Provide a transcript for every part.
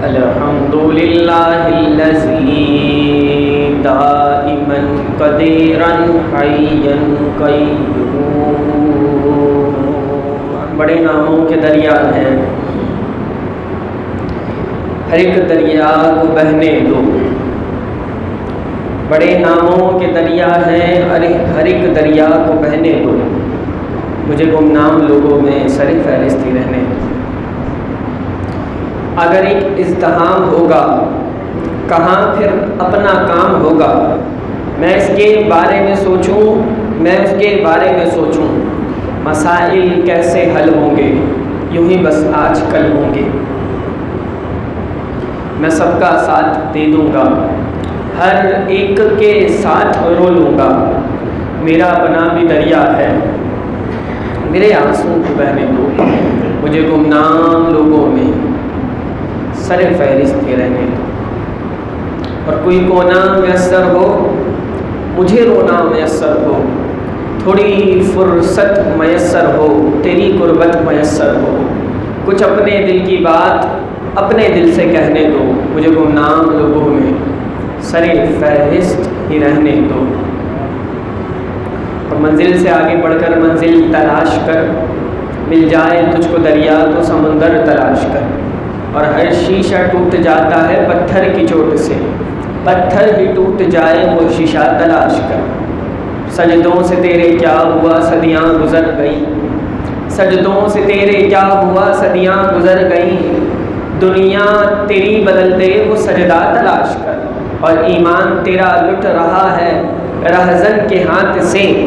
الحمدللہ الذی دائما قدیرا حیا قیوم۔ بڑے ناموں کے دریا ہیں، ہر ایک دریا کو بہنے دو۔ بڑے ناموں کے دریا ہیں، ہر ایک دریا کو بہنے دو۔ مجھے گمنام لوگوں میں سر فہرست ہی رہنے دو۔ اگر ایک ازدحام ہوگا کہاں پھر اپنا کام ہوگا؟ میں اس کے بارے میں سوچوں، مسائل کیسے حل ہوں گے؟ یوں ہی بس آج کل ہوں گے۔ میں سب کا ساتھ دے دوں گا، ہر ایک کے ساتھ رو لوں گا۔ میرا بنا بھی دریا ہے، میرے آنسوں کو بہنے دو۔ مجھے گمنام لوگوں میں سر فہرست ہی رہنے دو۔ اور کوئی کونا میسر ہو، مجھے رونا میسر ہو، تھوڑی فرصت میسر ہو، تیری قربت میسر ہو، کچھ اپنے دل کی بات اپنے دل سے کہنے دو۔ مجھے گمنام لوگوں میں سر فہرست ہی رہنے دو۔ اور منزل سے آگے بڑھ کر منزل تلاش کر، مل جائے تجھ کو دریا تو سمندر تلاش کر۔ اور ہر شیشہ ٹوٹ جاتا ہے پتھر کی چوٹ سے، پتھر ہی ٹوٹ جائے وہ شیشہ تلاش کر۔ سجدوں سے تیرے کیا ہوا صدیاں گزر گئی، سجدوں سے تیرے کیا ہوا صدیاں گزر گئی۔ دنیا تیری بدل دے وہ سجدہ تلاش کر۔ اور ایمان تیرا لٹ رہا ہے رہزن کے ہاتھ سے،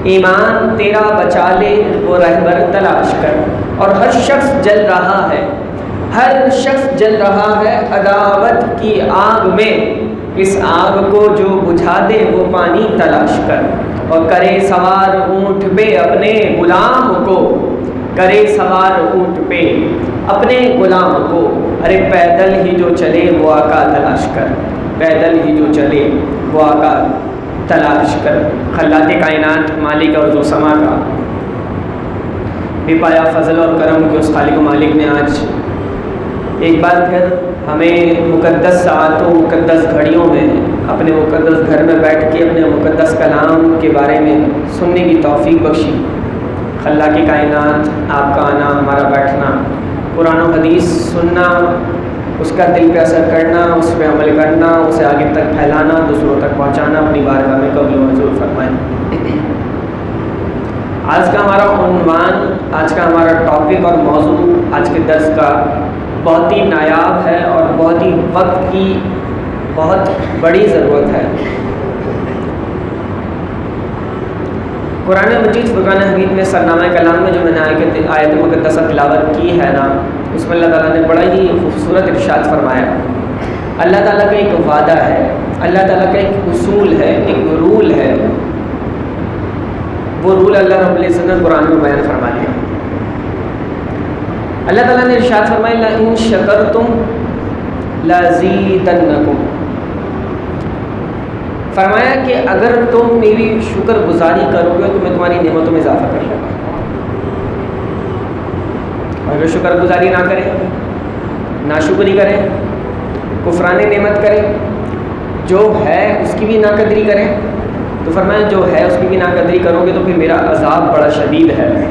ایمان تیرا بچا لے وہ رہبر تلاش کر۔ اور ہر شخص جل رہا ہے، ہر شخص جل رہا ہے عداوت کی آگ میں، اس آگ کو جو بجھا دے وہ پانی تلاش کر۔ اور کرے سوار اونٹ پہ اپنے غلام کو، کرے سوار اونٹ پہ اپنے غلام کو۔ ارے پیدل ہی جو چلے وہ آقا تلاش کر، پیدل ہی جو چلے وہ آقا تلاش کر۔ خلاق کائنات مالک اور ذو سما کا بے پایا فضل اور کرم کے اس خالق و مالک نے آج ایک بار پھر ہمیں مقدس ساعتوں مقدس گھڑیوں میں اپنے مقدس گھر میں بیٹھ کے اپنے مقدس کلام کے بارے میں سننے کی توفیق بخشی۔ خلاق کائنات آپ کا آنا، ہمارا بیٹھنا، قرآن و حدیث سننا، اس کا دل پہ اثر کرنا، اس پہ عمل کرنا، اسے آگے تک پھیلانا، دوسروں تک پہنچانا اپنی بارگاہ میں قبول و منظور فرمائیں۔ آج کا ہمارا عنوان، آج کا ہمارا ٹاپک اور موضوع آج کے درس کا بہت ہی نایاب ہے اور بہت ہی وقت کی بہت بڑی ضرورت ہے۔ قرآن مجید فرقان حمید میں سرنامہ کلام میں جو میں نے آیت مقدسہ تلاوت کی ہے نا، اس میں اللہ تعالیٰ نے بڑا ہی خوبصورت ارشاد فرمایا۔ اللہ تعالیٰ کا ایک وعدہ ہے، اللہ تعالیٰ کا ایک اصول ہے، ایک رول ہے۔ وہ رول اللہ رب العزت نے قرآن میں بیان فرما دیا۔ اللہ تعالیٰ نے ارشاد فرمایا لَإِن شَكَرْتُمْ لَأَزِيدَنَّكُمْ، فرمایا کہ اگر تم میری شکر گزاری کرو گے تو میں تمہاری نعمتوں میں اضافہ کر لوں گا۔ اگر شکر گزاری نہ کریں، ناشکری کریں، کفران نعمت کریں، جو ہے اس کی بھی ناقدری کریں، تو فرمایا جو ہے اس کی بھی ناقدری کرو گے تو پھر میرا عذاب بڑا شدید ہے۔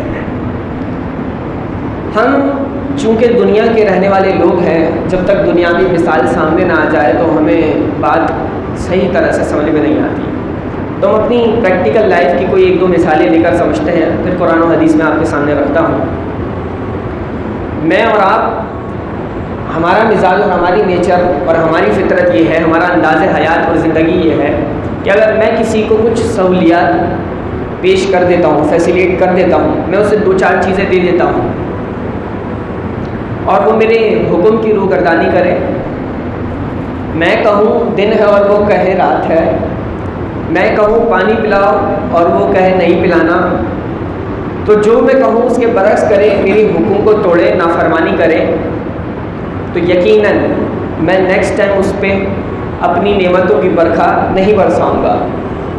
ہم چونکہ دنیا کے رہنے والے لوگ ہیں، جب تک دنیاوی مثال سامنے نہ آ جائے تو ہمیں بات صحیح طرح سے سمجھ میں نہیں آتی۔ تو ہم اپنی پریکٹیکل لائف کی کوئی ایک دو مثالیں لے کر سمجھتے ہیں، پھر قرآن و حدیث میں آپ کے سامنے رکھتا ہوں۔ میں اور آپ، ہمارا مزاج اور ہماری نیچر اور ہماری فطرت یہ ہے، ہمارا انداز حیات اور زندگی یہ ہے کہ اگر میں کسی کو کچھ سہولیات پیش کر دیتا ہوں، فیسیلیٹ کر دیتا ہوں، میں اسے دو چار چیزیں دے دیتا ہوں اور وہ میرے حکم کی روگردانی کرے، میں کہوں دن ہے اور وہ کہے رات ہے، میں کہوں پانی پلاؤ اور وہ کہے نہیں پلانا، تو جو میں کہوں اس کے برعکس کرے، میری حکم کو توڑے، نافرمانی کرے، تو یقیناً میں نیکسٹ ٹائم اس پہ اپنی نعمتوں کی برکھا نہیں برساؤں گا،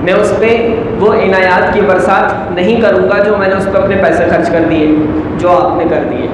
میں اس پہ وہ عنایات کی برسات نہیں کروں گا جو میں نے اس پہ اپنے پیسے خرچ کر دیے، جو آپ نے کر دیے۔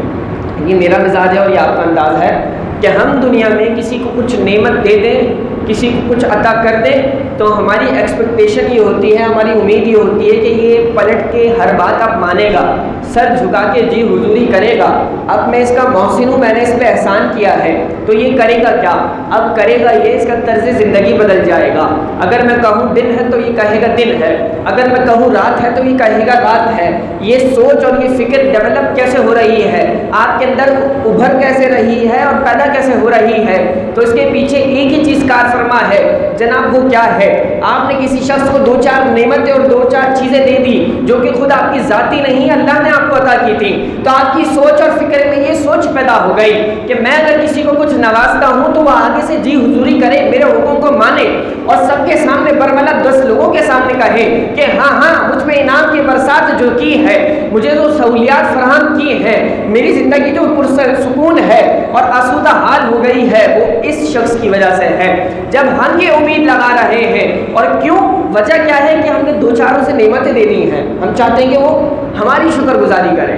یہ میرا مزاج ہے اور یہ آپ کا انداز ہے کہ ہم دنیا میں کسی کو کچھ نعمت دے دیں، کسی کو کچھ عطا کر دیں تو ہماری ایکسپیکٹیشن یہ ہوتی ہے، ہماری امید یہ ہوتی ہے کہ یہ پلٹ کے ہر بات اب مانے گا، سر جھکا کے جی حضوری کرے گا، اب میں اس کا محسن ہوں، میں نے اس پہ احسان کیا ہے تو یہ کرے گا کیا، اب کرے گا یہ، اس کا طرز زندگی بدل جائے گا، اگر میں کہوں دن ہے تو یہ کہے گا دن ہے، اگر میں کہوں رات ہے تو یہ کہے گا رات ہے۔ یہ سوچ اور یہ فکر ڈیولپ کیسے ہو رہی ہے، آپ کے اندر ابھر کیسے رہی ہے اور پیدا کیسے ہو رہی ہے، تو اس کے پیچھے ایک ہی چیز کار فرما ہے جناب، وہ کیا ہے؟ آپ نے کسی شخص کو دو چار نعمتیں اور دو چار چیزیں دے دی جو کہ خود آپ کی ذاتی نہیں، اللہ نے آپ کو عطا کی تھی، تو آپ کی سوچ اور فکر میں یہ سوچ پیدا ہو گئی کہ میں اگر کسی کو کچھ نوازتا ہوں تو وہ آگے سے جی حضوری کرے، میرے حکم کو مانے اور سب کے سامنے برملا 10 لوگوں کے سامنے کہے کہ ہاں ہاں مجھ پہ انعام کی برسات جو کی ہے، مجھے جو سہولیات فراہم کی ہیں، میری زندگی جو پرسکون ہے اور آسودہ حال ہو گئی ہے وہ اس شخص کی وجہ سے ہے۔ جب ہم یہ امید لگا رہے ہیں، اور کیوں، وجہ کیا ہے کہ ہم نے دو چاروں سے نعمتیں دے دی ہیں، ہم چاہتے ہیں کہ وہ ہماری شکر گزاری کرے۔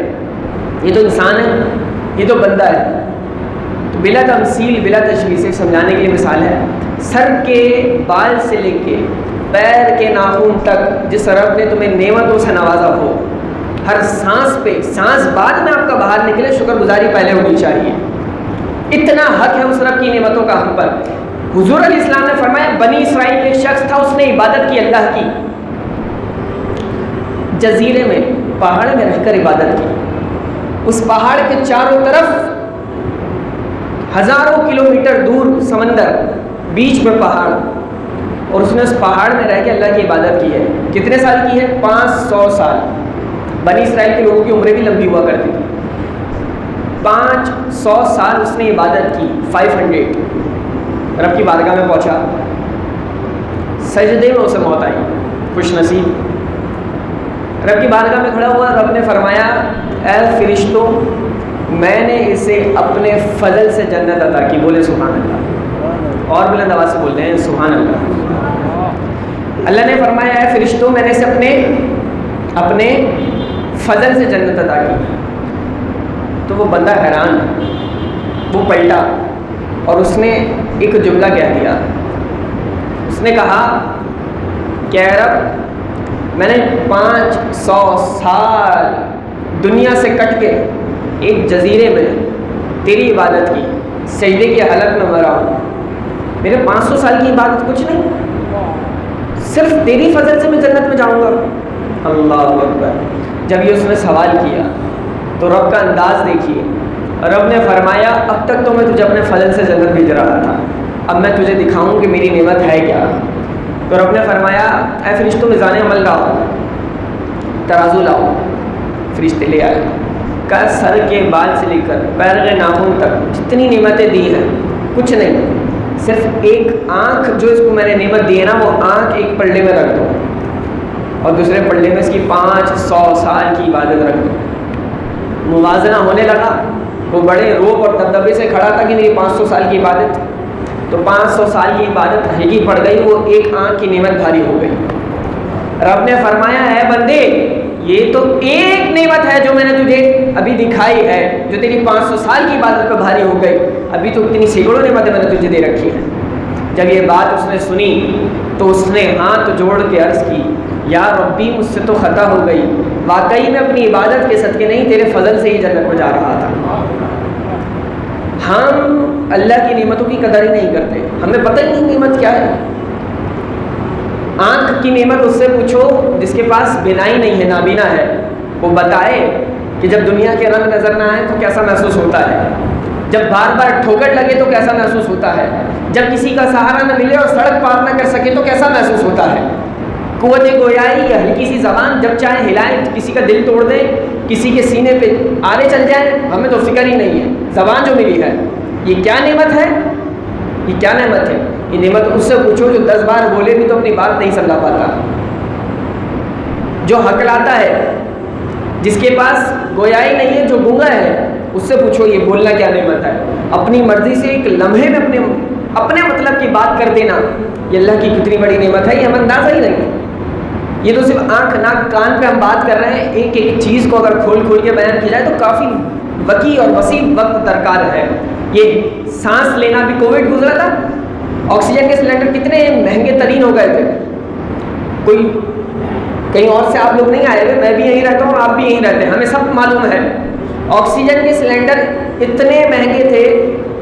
یہ تو انسان ہے، یہ تو بندہ ہے، تو بلا تمثیل بلا تشبیہ سے سمجھانے کے لیے مثال ہے، سر کے بال سے لے کے پیر کے ناخن تک جس رب نے تمہیں نعمتوں سے نوازا ہو، ہر سانس پہ، سانس بعد میں آپ کا باہر نکلے، شکر گزاری پہلے ہونی چاہیے، اتنا حق ہے اس رب کی نعمتوں کا ہم پر۔ حضور علیہ السلام نے فرمایا بنی اسرائیل میں ایک شخص تھا، اس نے عبادت کی اللہ کی، جزیرے میں پہاڑ میں رہ کر عبادت کی، اس پہاڑ کے چاروں طرف ہزاروں کلومیٹر دور سمندر، بیچ میں پہاڑ، اور اس نے اس پہاڑ میں رہ کے اللہ کی عبادت کی ہے۔ کتنے سال کی ہے؟ 500 سال۔ بنی اسرائیل کے لوگوں کی عمریں بھی لمبی ہوا کرتی تھی۔ 500 سال اس نے عبادت کی، 500۔ رب کی بارگاہ میں پہنچا، سجدے میں اسے موت آئی، خوش نصیب۔ رب کی بارگاہ میں کھڑا ہوا، رب نے فرمایا اے فرشتوں، میں نے اسے اپنے فضل سے جنت عطا کی، بولے سبحان اللہ، اور بلند آواز سے بولتے ہیں سبحان اللہ۔ اللہ نے فرمایا اے فرشتوں، میں نے اسے اپنے فضل سے جنت عطا کی۔ تو وہ بندہ حیران، وہ پلٹا اور اس نے ایک جملہ کہہ دیا، اس نے کہا کہ اے رب، میں نے 500 سال دنیا سے کٹ کے ایک جزیرے میں تیری عبادت کی، سجدے کی حالت میں مرا ہوں، میرے 500 سال کی عبادت کچھ نہیں، صرف تیری فضل سے میں جنت میں جاؤں گا۔ اللہ اکبر۔ جب یہ اس نے سوال کیا تو رب کا انداز دیکھیے، رب نے فرمایا اب تک تو میں تجھے اپنے فضل سے جنت بھیج رہا تھا، اب میں تجھے دکھاؤں کہ میری نعمت ہے کیا۔ تو رب نے فرمایا اے فرشتوں میزان عمل لاؤ، ترازو لاؤ۔ فرشتے لے آئے، کہا سر کے بال سے لے کر پیر کے ناخن تک جتنی نعمتیں دی ہیں کچھ نہیں، صرف ایک آنکھ جو اس کو میں نے نعمت دی ہے نا، وہ آنکھ ایک پلڑے میں رکھ دو اور دوسرے پلڑے میں اس کی 500 سال کی عبادت رکھ دو۔ موازنہ ہونے لگا، وہ بڑے روب اور دبدبے سے کھڑا تھا کہ میری 500 سال کی عبادت، تو 500 سال کی عبادت ہلکی پڑ گئی، وہ ایک آنکھ کی نعمت بھاری ہو گئی۔ رب نے فرمایا اے بندے، یہ تو ایک نعمت ہے جو میں نے تجھے ابھی دکھائی ہے، جو تیری 500 سال کی عبادت پہ بھاری ہو گئی، ابھی تو اتنی سینکڑوں نعمتیں میں نے تجھے دے رکھی ہیں۔ جب یہ بات اس نے سنی تو اس نے ہاتھ جوڑ کے عرض کی یا ربی، مجھ سے تو خطا ہو گئی، واقعی میں اپنی عبادت کے صدقے نہیں، تیرے فضل سے ہی جنت میں جا رہا تھا۔ ہم اللہ کی نعمتوں کی قدر ہی نہیں کرتے، ہمیں پتہ ہی نہیں نعمت کیا ہے۔ آنکھ کی نعمت اس سے پوچھو جس کے پاس بینائی نہیں ہے، نابینا ہے، وہ بتائے کہ جب دنیا کے رنگ نظر نہ آئے تو کیسا محسوس ہوتا ہے، جب بار بار ٹھوکر لگے تو کیسا محسوس ہوتا ہے، جب کسی کا سہارا نہ ملے اور سڑک پار نہ کر سکے تو کیسا محسوس ہوتا ہے۔ قوت گویائی یا ہلکی سی زبان جب چاہے ہلائیں، کسی کا دل توڑ دیں، کسی کے سینے پہ آرے چل جائیں، ہمیں تو فکر ہی نہیں ہے۔ زبان جو ملی ہے یہ کیا نعمت ہے، یہ کیا نعمت ہے؟ یہ نعمت اس سے پوچھو جو 10 بار بولے بھی تو اپنی بات نہیں سمجھا پاتا، جو حق لاتا ہے، جس کے پاس گویائی نہیں ہے، جو گونگا ہے، اس سے پوچھو یہ بولنا کیا نعمت ہے۔ اپنی مرضی سے ایک لمحے میں اپنے مطلب کی بات کر دینا، یہ اللہ کی کتنی بڑی نعمت ہے، یہ ہم اندازہ ہی نہیں۔ یہ تو صرف آنکھ ناک کان پہ ہم بات کر رہے ہیں، ایک ایک چیز کو اگر کھول کے بیان کیا جائے تو کافی وسیع اور وسیع وقت درکار ہے. یہ سانس لینا بھی کووڈ گزرا تھا, آکسیجن کے سلنڈر کتنے مہنگے ترین ہو گئے تھے. کوئی کہیں اور سے آپ لوگ نہیں آئے ہوئے, میں بھی یہیں رہتا ہوں, آپ بھی یہیں رہتے ہیں, ہمیں سب معلوم ہے آکسیجن کے سلنڈر اتنے مہنگے تھے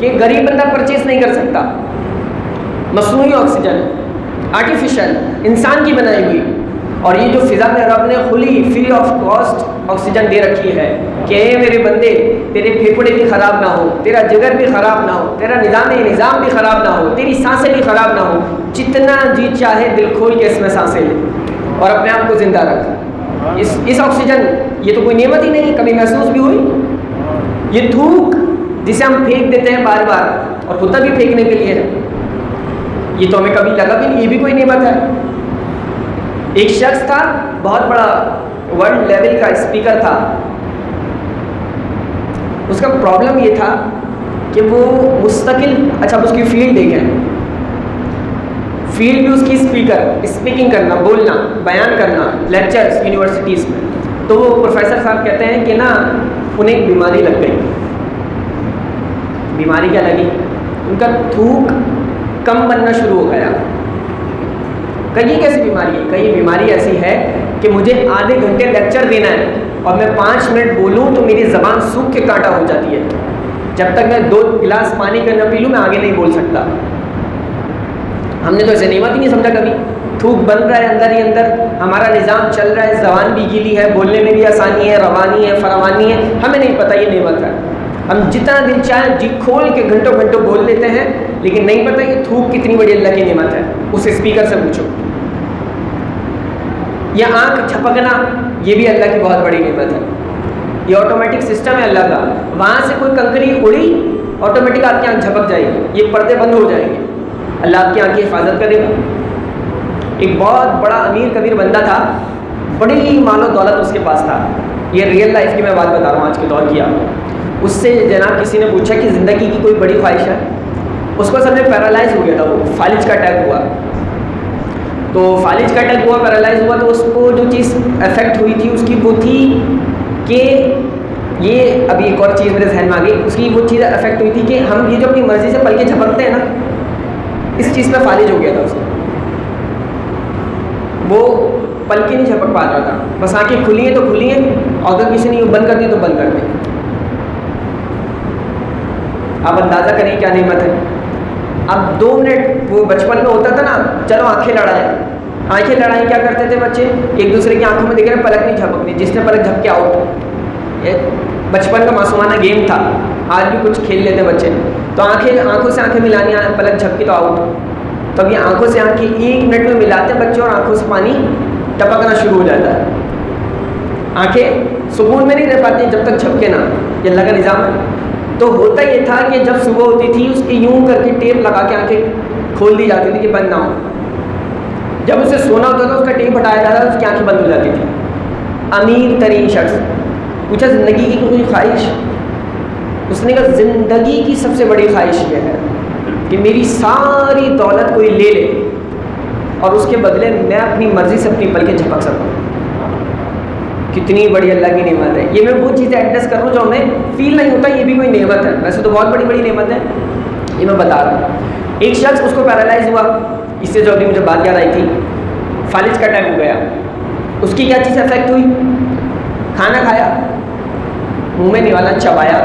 کہ غریب بندہ پرچیز نہیں کر سکتا. مصنوعی آکسیجن, آرٹیفیشل, انسان کی بنائی ہوئی, اور یہ جو فضا میں رب نے کھلی فری آف کاسٹ آکسیجن دے رکھی ہے کہ اے میرے بندے تیرے پھیپھڑے بھی خراب نہ ہو, تیرا جگر بھی خراب نہ ہو, تیرا نظام بھی خراب نہ ہو, تیری سانسیں بھی خراب نہ ہو, جتنا جی چاہے دل کھول کے اس میں سانسیں لے اور اپنے آپ کو زندہ رکھ. اس آکسیجن, یہ تو کوئی نعمت ہی نہیں, کبھی محسوس بھی ہوئی؟ یہ تھوک جسے ہم پھینک دیتے ہیں بار بار, اور ہوتا بھی پھینکنے کے لیے ہے, یہ تو ہمیں کبھی لگا بھی نہیں, یہ بھی کوئی نعمت ہے. ایک شخص تھا, بہت بڑا ورلڈ لیول کا اسپیکر تھا. اس کا پرابلم یہ تھا کہ وہ مستقل, اچھا اس کی فیلڈ دیکھیں, فیلڈ بھی اس کی اسپیکنگ کرنا, بولنا, بیان کرنا, لیکچرز یونیورسٹیز میں. تو وہ پروفیسر صاحب کہتے ہیں کہ نا انہیں ایک بیماری لگ گئی. بیماری کیا لگی؟ ان کا تھوک کم بننا شروع ہو گیا. کہیں کیسی بیماری ہے؟ کہیں بیماری ایسی ہے کہ مجھے آدھے گھنٹے لیکچر دینا ہے اور میں 5 منٹ بولوں تو میری زبان سوکھ کے کانٹا ہو جاتی ہے. جب تک میں 2 گلاس پانی کا نہ پی لوں میں آگے نہیں بول سکتا. ہم نے تو ایسے نعمت ہی نہیں سمجھا کبھی. تھوک بن رہا ہے اندر ہی اندر, ہمارا نظام چل رہا ہے, زبان بھی گیلی ہے, بولنے میں بھی آسانی ہے, روانی ہے, فراوانی ہے, ہمیں نہیں پتہ یہ نعمت ہے. ہم جتنا دل چاہے جی کھول کے گھنٹوں گھنٹوں بول لیتے ہیں, لیکن نہیں پتہ یہ تھوک کتنی بڑی اللہ کی نعمت ہے. اس اسپیکر سے پوچھو. یا آنکھ جھپکنا, یہ بھی اللہ کی بہت بڑی نعمت ہے. یہ آٹومیٹک سسٹم ہے اللہ کا. وہاں سے کوئی کنکری اڑی, آٹومیٹک آپ کی آنکھ جھپک جائے گی, یہ پردے بند ہو جائیں گے, اللہ آپ کی آنکھ کی حفاظت کرے گا. ایک بہت بڑا امیر کبیر بندہ تھا, بڑی مال و دولت اس کے پاس تھا. یہ ریئل لائف کی میں بات بتا رہا ہوں, آج کے دور کی. آپ اس سے جناب کسی نے پوچھا کہ زندگی کی کوئی بڑی خواہش ہے. اس کو سب نے پیرالائز ہو گیا تھا, وہ فالج کا اٹیک ہوا. تو فالج کا اٹیک ہوا, پیرالائز ہوا, تو اس کو جو چیز افیکٹ ہوئی تھی اس کی وہ تھی کہ یہ ابھی ایک اور چیز میرے ذہن میں آ گئی. اس کی وہ چیز افیکٹ ہوئی تھی کہ ہم یہ جو اپنی مرضی سے پل کے جھپکتے ہیں نا, اس چیز پہ فالج ہو گیا تھا اس کو. وہ پل کے نہیں جھپک پا رہا تھا, بس آنکھیں کھلی ہیں تو کھلی ہیں, اور اگر کسی نے بند کر دی تو بند کر دیں. آپ اندازہ کریں کیا نعمت ہے. اب 2 منٹ, وہ بچپن میں ہوتا تھا نا, چلو آنکھیں لڑائیں کیا کرتے تھے بچے, ایک دوسرے کی آنکھوں میں دیکھ رہے, پلک نہیں جھپکنی, جس نے پلک جھپکے آؤٹ. بچپن کا معصومانہ گیم تھا. آج بھی کچھ کھیل لیتے بچے, تو آنکھوں سے آنکھیں ملانی, پلک جھپکی تو آؤٹ. تو اب یہ آنکھوں سے آنکھیں 1 منٹ میں ملاتے ہیں بچے, اور آنکھوں سے پانی ٹپکنا شروع ہو جاتا ہے. آنکھیں سکون میں نہیں رہ پاتی جب تک جھپکے نا, یہ اللہ کا نظام ہے. تو ہوتا یہ تھا کہ جب صبح ہوتی تھی اس کی یوں کر کے ٹیپ لگا کے آنکھیں کھول دی جاتی تھی کہ بند نہ ہو. جب اسے سونا ہوتا تھا اس کا ٹیپ ہٹایا جاتا تھا, اس کی آنکھیں بند ہو جاتی تھی. امیر ترین شخص پوچھا زندگی کی کوئی خواہش؟ اس نے کہا زندگی کی سب سے بڑی خواہش یہ ہے کہ میری ساری دولت کوئی لے لے اور اس کے بدلے میں اپنی مرضی سے اپنی پل کے جھپک سکوں. کتنی بڑی اللہ کی نعمت ہے. یہ میں وہ چیزیں ایڈجسٹ کر رہا ہوں جو ہمیں فیل نہیں ہوتا, یہ بھی کوئی نعمت ہے. ویسے تو بہت بڑی بڑی نعمت ہے, یہ میں بتا رہا ہوں. ایک شخص اس کو پیرالائز ہوا, اس سے جو ابھی مجھے بات یاد آئی تھی, فالج کا اٹیک ہو گیا. اس کی کیا چیز افیکٹ ہوئی؟ کھانا کھایا, منہ میں نوالا چبایا.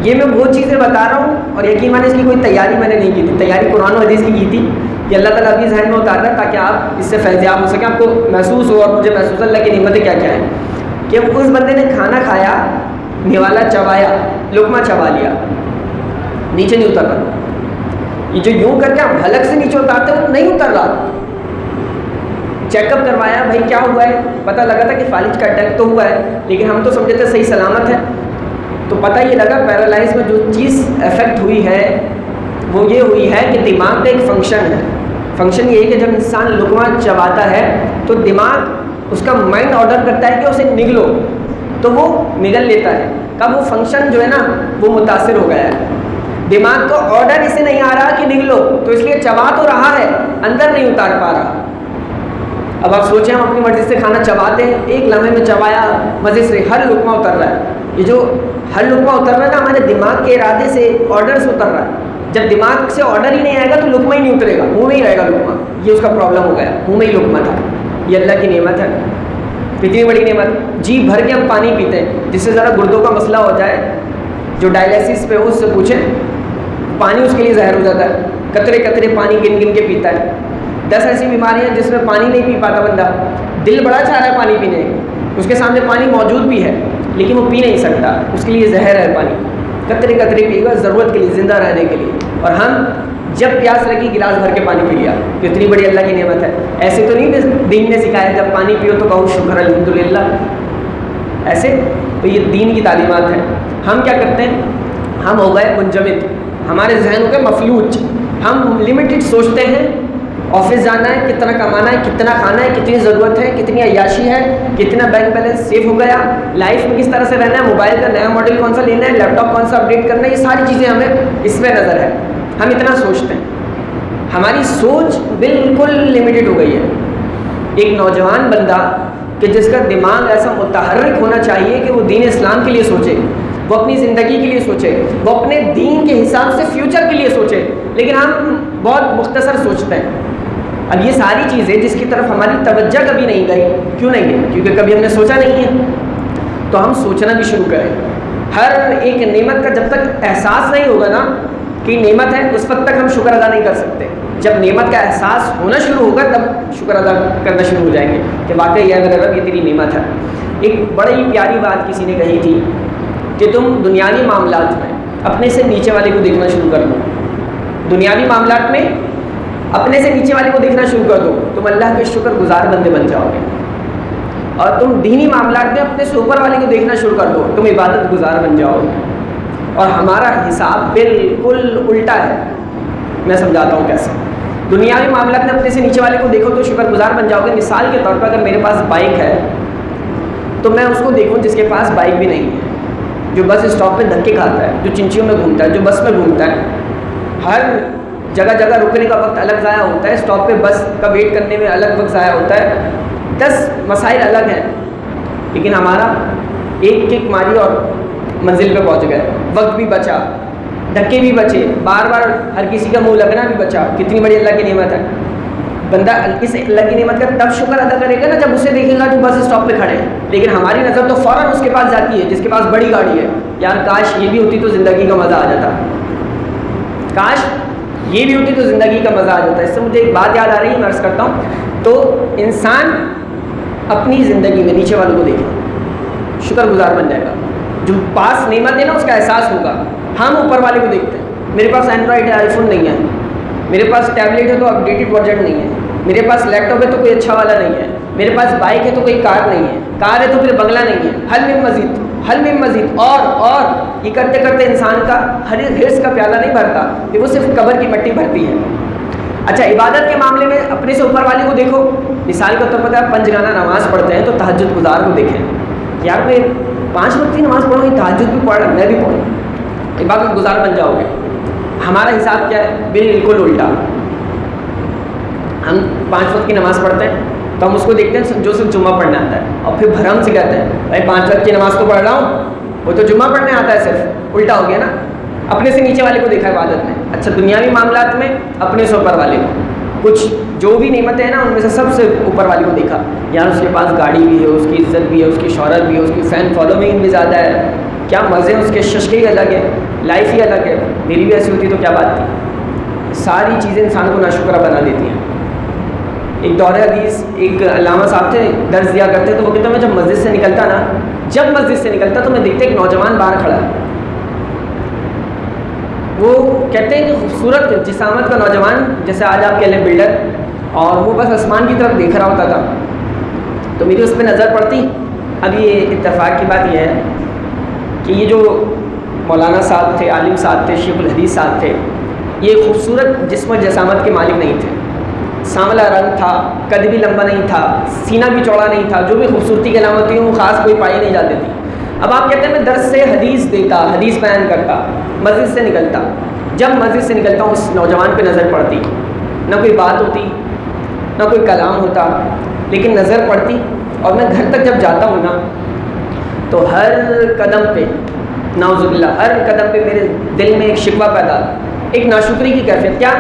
یہ میں وہ چیزیں بتا رہا ہوں, اور یقین مانے اس کی کوئی تیاری میں نے نہیں کی تھی. تیاری قرآن و حدیث کی تھی کہ اللہ تعالیٰ اپنی ذہن میں اتار رہا ہے تاکہ آپ اس سے فیضیاب ہو سکیں, آپ کو محسوس ہو, اور مجھے محسوس اللہ کی نعمتیں کیا کیا ہیں. کہ اس بندے نے کھانا کھایا, نوالا چبایا, لقمہ چبا لیا, نیچے نہیں اتر رہا. یہ جو یوں کر کے آپ حلق سے نیچے اتارتے ہیں وہ نہیں اتر رہا. چیک اپ کروایا, بھائی کیا ہوا ہے, پتہ لگا تھا کہ فالج کا اٹیک تو ہوا ہے, لیکن ہم تو سمجھتے تھے صحیح سلامت ہے. تو پتہ یہ لگا پیرالائز میں جو چیز افیکٹ ہوئی ہے وہ یہ ہوئی ہے کہ دماغ کا ایک فنکشن ہے. فنکشن یہ ہے کہ جب انسان لقمہ چباتا ہے تو دماغ اس کا مائنڈ آرڈر کرتا ہے کہ اسے نگلو, تو وہ نگل لیتا ہے. کب وہ فنکشن جو ہے نا وہ متاثر ہو گیا ہے. دماغ کو آرڈر اسے نہیں آ رہا کہ نگلو, تو اس لیے چبا تو رہا ہے, اندر نہیں اتار پا رہا. اب آپ سوچیں ہم اپنی مرضی سے کھانا چباتے ہیں، ایک لمحے میں چبایا مزے سے، ہر لقمہ اتر رہا ہے. یہ جو ہر لقمہ اتر رہا ہے نا ہمارے دماغ کے ارادے سے، آرڈر سے اتر رہا ہے. جب دماغ سے آرڈر ہی نہیں آئے گا تو لقمہ ہی نہیں اترے گا، منہ میں ہی رہے گا لقمہ. یہ اس کا پرابلم ہو گیا، منہ میں ہی لقمہ تھا. یہ اللہ کی نعمت ہے، کتنی بڑی نعمت. جی بھر کے ہم پانی پیتے ہیں، جس سے ذرا گردوں کا مسئلہ ہو جائے، جو ڈائلیسس پہ ہو اس سے پوچھیں، پانی اس کے لیے زہر ہو جاتا ہے. قطرے قطرے پانی گن گن کے پیتا ہے. 10 ایسی بیماریاں جس میں پانی نہیں پی پاتا بندہ، دل بڑا چاہ رہا ہے پانی پینے، اس کے سامنے پانی موجود بھی ہے لیکن وہ پی نہیں سکتا، اس کے لیے زہر ہے پانی. قطرے قطرے پی گا ضرورت کے لیے، زندہ رہنے کے لیے. اور ہم جب پیاس لگی گلاس بھر کے پانی پی لیا، کتنی بڑی اللہ کی نعمت ہے. ایسے تو نہیں دین نے سکھایا جب پانی پیو تو کہو شکر الحمدللہ، ایسے تو یہ دین کی تعلیمات ہیں. ہم کیا کرتے ہیں، ہم ہو گئے منجمد، ہمارے ذہن ہو گئے مفلوج. ہم لمیٹڈ سوچتے ہیں، آفس جانا ہے، کتنا کمانا ہے، کتنا کھانا ہے، کتنی ضرورت ہے، کتنی عیاشی ہے، کتنا بینک بیلنس سیو ہو گیا، لائف میں کس طرح سے رہنا ہے، موبائل کا نیا ماڈل کون سا لینا ہے، لیپ ٹاپ کون سا اپڈیٹ کرنا ہے، یہ ساری چیزیں ہمیں اس میں نظر ہے. ہم اتنا سوچتے ہیں، ہماری سوچ بالکل لمیٹڈ ہو گئی ہے. ایک نوجوان بندہ کہ جس کا دماغ ایسا متحرک ہونا چاہیے کہ وہ دین اسلام کے لیے سوچے، وہ اپنی زندگی کے لیے سوچے، وہ اپنے دین کے حساب سے فیوچر کے لیے سوچے، لیکن ہم بہت مختصر سوچتے ہیں. اب یہ ساری چیزیں جس کی طرف ہماری توجہ کبھی نہیں گئی، کیوں نہیں گئی؟ کیونکہ کبھی ہم نے سوچا نہیں ہے. تو ہم سوچنا بھی شروع کریں. ہر ایک نعمت کا جب تک احساس نہیں ہوگا نا کہ نعمت ہے، اس وقت تک ہم شکر ادا نہیں کر سکتے. جب نعمت کا احساس ہونا شروع ہوگا تب شکر ادا کرنا شروع ہو جائیں گے کہ واقعی یہ میرے رب یہ تیری نعمت ہے. ایک بڑی پیاری بات کسی نے کہی تھی کہ تم دنیاوی معاملات میں اپنے سے نیچے والے کو دیکھنا شروع کر دو. دنیاوی معاملات میں اپنے سے نیچے والے کو دیکھنا شروع کر دو، تم اللہ کے شکر گزار بندے بن جاؤ گے. اور تم دینی معاملات میں اپنے سے اوپر والے کو دیکھنا شروع کر دو، تم عبادت گزار بن جاؤ گے. اور ہمارا حساب بالکل الٹا ہے. میں سمجھاتا ہوں کیسے. دنیاوی معاملات میں اپنے سے نیچے والے کو دیکھو تو شکر گزار بن جاؤ گے. مثال کے طور پر اگر میرے پاس بائک ہے تو میں اس کو دیکھوں جس کے پاس بائک بھی نہیں ہے، جو بس اسٹاپ پہ دھکے کھاتا ہے، جو چنچیوں میں گھومتا ہے، جو بس میں گھومتا ہے. ہر جگہ جگہ رکنے کا وقت الگ ضائع ہوتا ہے، اسٹاپ پہ بس کا ویٹ کرنے میں الگ وقت ضائع ہوتا ہے. 10 مسائل الگ ہیں، لیکن ہمارا ایک کک ماری اور منزل پہ پہنچ گئے. وقت بھی بچا، دھکے بھی بچے، بار بار ہر کسی کا منہ لگنا بھی بچا. کتنی بڑی اللہ کی نعمت ہے. بندہ اس اللہ کی نعمت کا تب شکر ادا کرے گا نا جب اسے دیکھے گا جو بس اسٹاپ پہ کھڑے ہیں. لیکن ہماری نظر تو فوراً اس کے پاس جاتی ہے جس کے پاس بڑی گاڑی ہے. یار کاش یہ بھی ہوتی تو زندگی کا مزہ آ جاتا، کاش یہ بھی ہوتی تو زندگی کا مزہ آ جاتا. اس سے مجھے ایک بات یاد آ رہی ہے، میں عرض کرتا ہوں. تو انسان اپنی زندگی میں نیچے والوں کو دیکھے، شکر گزار بن جائے گا. جو پاس نعمت ہے نا اس کا احساس ہوگا. ہم اوپر والے کو دیکھتے ہیں، میرے پاس اینڈرائڈ ہے، آئی فون نہیں ہے، میرے پاس ٹیبلیٹ ہے تو اپڈیٹڈ ورژن نہیں ہے، میرے پاس لیپ ٹاپ ہے تو کوئی اچھا والا نہیں ہے، میرے پاس بائک ہے تو کوئی کار نہیں ہے، کار ہے تو پھر بنگلہ نہیں ہے. حل میں مزید، حل میں مزید، اور یہ کرتے کرتے انسان کا ہر حرص کا پیالہ نہیں بھرتا کہ وہ صرف قبر کی مٹی بھرتی ہے. اچھا عبادت کے معاملے میں اپنے سے اوپر والے کو دیکھو. مثال کے طور پر آپ 5 گانا نماز پڑھتے ہیں تو تہجد گزار کو دیکھیں. یار میں 5 وقت کی نماز پڑھوں گی، تہجد بھی پڑھ رہا میں بھی پڑھوں، عبادت گزار بن جاؤ گے. ہمارا حساب کیا ہے؟ بالکل الٹا. ہم 5 وقت کی نماز پڑھتے ہیں تو ہم اس کو دیکھتے ہیں جو صرف جمعہ پڑھنے آتا ہے، اور پھر بھرم سے کہتے ہیں بھائی 5 وقت کی نماز تو پڑھ رہا ہوں، وہ تو جمعہ پڑھنے آتا ہے صرف. الٹا ہو گیا نا، اپنے سے نیچے والے کو دیکھا عبادت میں. اچھا دنیاوی معاملات میں اپنے سے اوپر والے کو، کچھ جو بھی نعمتیں ہیں نا ان میں سے سب سے اوپر والے کو دیکھا. یار اس کے پاس گاڑی بھی ہے، اس کی عزت بھی ہے، اس کی شہرت بھی ہے، اس کی فین فالوئنگ بھی زیادہ ہے، کیا مزے ہیں، اس کے ششکے ہی الگ ہے، لائف ہی الگ ہے. میری بھی ایسی ہوتی تو کیا بات تھی. ساری چیزیں انسان کو ناشکرہ بنا دیتی ہیں. ایک دور حدیث ایک علامہ صاحب تھے، درس دیا کرتے تو وہ کہتے ہیں میں جب مسجد سے نکلتا تو میں دیکھتا ایک نوجوان باہر کھڑا ہے. وہ کہتے ہیں کہ خوبصورت جسامت کا نوجوان، جیسے آج آپ کہہ لیں بلڈر، اور وہ بس آسمان کی طرف دیکھ رہا ہوتا تھا. تو میری اس پہ نظر پڑتی. اب یہ اتفاق کی بات یہ ہے کہ یہ جو مولانا صاحب تھے، عالم صاحب تھے، شیخ الحدیث صاحب تھے، یہ خوبصورت جسم و جسامت کے مالک نہیں تھے. سانولا رنگ تھا، قد بھی لمبا نہیں تھا، سینہ بھی چوڑا نہیں تھا. جو بھی خوبصورتی کی علامت تھی وہ خاص کوئی پائی نہیں جاتی تھی. اب آپ کہتے ہیں میں درس سے حدیث دیتا، حدیث بیان کرتا، مسجد سے نکلتا. جب مسجد سے نکلتا ہوں اس نوجوان پہ نظر پڑتی، نہ کوئی بات ہوتی، نہ کوئی کلام ہوتا، لیکن نظر پڑتی، اور میں گھر تک جب جاتا ہوں نا تو ہر قدم پہ نعوذ باللہ ہر قدم پہ میرے دل میں ایک شکوہ پیدا، ایک ناشکری کی کیفیت. کیا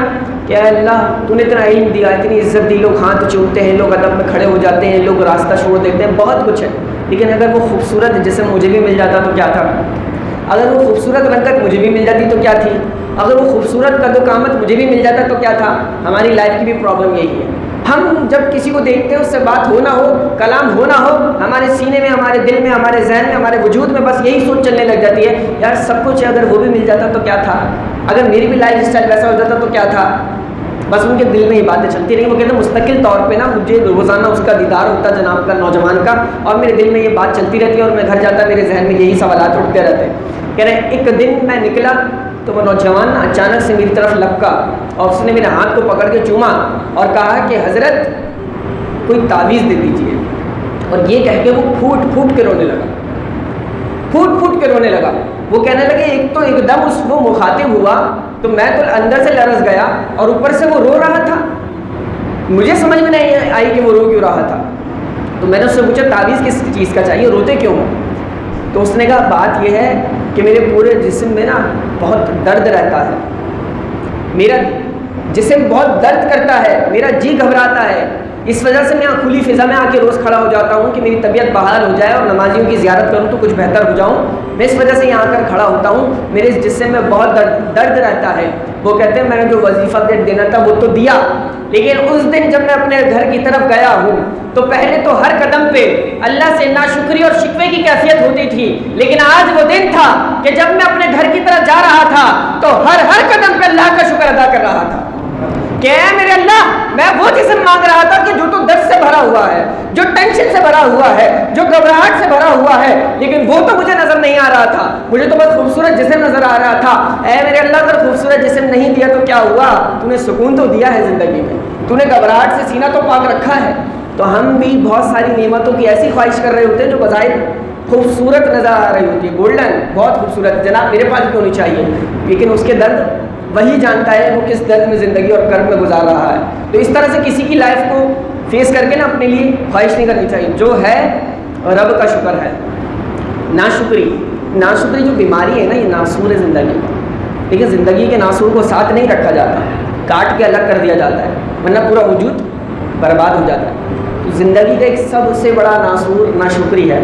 کہ اے اللہ تو نے اتنا علم دیا، اتنی عزت دی، لوگ ہاتھ چومتے ہیں، لوگ ادب میں کھڑے ہو جاتے ہیں، لوگ راستہ چھوڑ دیتے ہیں، بہت کچھ ہے. لیکن اگر وہ خوبصورت جسم مجھے بھی مل جاتا تو کیا تھا، اگر وہ خوبصورت رنگت مجھے بھی مل جاتی تو کیا تھی، اگر وہ خوبصورت قد و قامت مجھے بھی مل جاتا تو کیا تھا. ہماری لائف کی بھی پرابلم یہی ہے. ہم جب کسی کو دیکھتے ہیں، اس سے بات ہو نہ ہو، کلام ہو نہ ہو، ہمارے سینے میں، ہمارے دل میں، ہمارے ذہن میں، ہمارے وجود میں بس یہی سوچ چلنے لگ جاتی ہے، یار سب کچھ ہے، اگر وہ بھی مل جاتا تو کیا تھا، اگر میری بھی لائف اسٹائل ویسا ہو جاتا تو کیا تھا. بس ان کے دل میں یہ باتیں چلتی رہیں. وہ کہتے ہیں مستقل طور پہ نا مجھے روزانہ اس کا دیدار ہوتا جناب کا، نوجوان کا، اور میرے دل میں یہ بات چلتی رہتی ہے، اور میں گھر جاتا میرے ذہن میں یہی سوالات اٹھتے رہتے ہیں. کہہ رہے ہیں ایک دن میں نکلا تو وہ نوجوان اچانک سے میری طرف لپکا اور اس نے میرے ہاتھ کو پکڑ کے چوما اور کہا کہ حضرت کوئی تعویذ دے دیجیے. اور یہ کہہ کے وہ پھوٹ پھوٹ کے رونے لگا، پھوٹ پھوٹ کے رونے لگا. وہ کہنے لگے ایک تو ایک دم وہ مخاطب ہوا تو میں تو اندر سے لرز گیا، اور اوپر سے وہ رو رہا تھا. مجھے سمجھ میں نہیں آئی کہ وہ رو کیوں رہا تھا. تو میں نے اس سے پوچھا تعویذ کس چیز کا چاہیے، روتے کیوں ہو؟ تو اس نے کہا بات یہ ہے کہ میرے پورے جسم میں نا بہت درد رہتا ہے، میرا جسم بہت درد کرتا ہے، میرا جی گھبراتا ہے، اس وجہ سے میں کھلی فضا میں آ کے روز کھڑا ہو جاتا ہوں کہ میری طبیعت بحال ہو جائے اور نمازیوں کی زیارت کروں تو کچھ بہتر ہو جاؤں. میں اس وجہ سے یہاں کر کھڑا ہوتا ہوں، میرے اس جسم میں بہت درد رہتا ہے. وہ کہتے ہیں میں نے جو وظیفہ دینا تھا وہ تو دیا، لیکن اس دن جب میں اپنے گھر کی طرف گیا ہوں تو پہلے تو ہر قدم پہ اللہ سے ناشکری اور شکوے کی کیفیت ہوتی تھی، لیکن آج وہ دن تھا کہ جب میں اپنے گھر کی طرف جا رہا تھا تو ہر قدم پہ اللہ کا شکر ادا کر رہا تھا کہ اے میرے اللہ میں وہ جسم مانگ رہا تھا کہ جو تو درد سے بھرا ہوا ہے، جو ٹینشن سے بھرا ہوا ہے، جو گھبراہٹ سے بھرا ہوا ہے، لیکن وہ تو مجھے نظر نہیں آ رہا تھا، مجھے تو بس خوبصورت جسم نظر آ رہا تھا. اے میرے اللہ اگر خوبصورت جسم نہیں دیا تو کیا ہوا، تو نے سکون تو دیا ہے زندگی میں، تو نے گھبراہٹ سے سینہ تو پاک رکھا ہے. تو ہم بھی بہت ساری نعمتوں کی ایسی خواہش کر رہے ہوتے ہیں جو بظاہر خوبصورت نظر آ رہی ہوتی ہے، گولڈن بہت خوبصورت، جناب میرے پاس بھی ہونی چاہیے، لیکن اس کے درد وہی جانتا ہے وہ کس درد میں زندگی اور کرب میں گزار رہا ہے. تو اس طرح سے کسی کی لائف کو فیس کر کے نا اپنے لیے خواہش نہیں کرنی چاہیے. جو ہے رب کا شکر ہے. ناشکری جو بیماری ہے نا یہ ناسور ہے زندگی، لیکن زندگی کے ناسور کو ساتھ نہیں رکھا جاتا، کاٹ کے الگ کر دیا جاتا ہے، ورنہ پورا وجود برباد ہو جاتا ہے. تو زندگی کا ایک سب سے بڑا ناسور ناشکری ہے.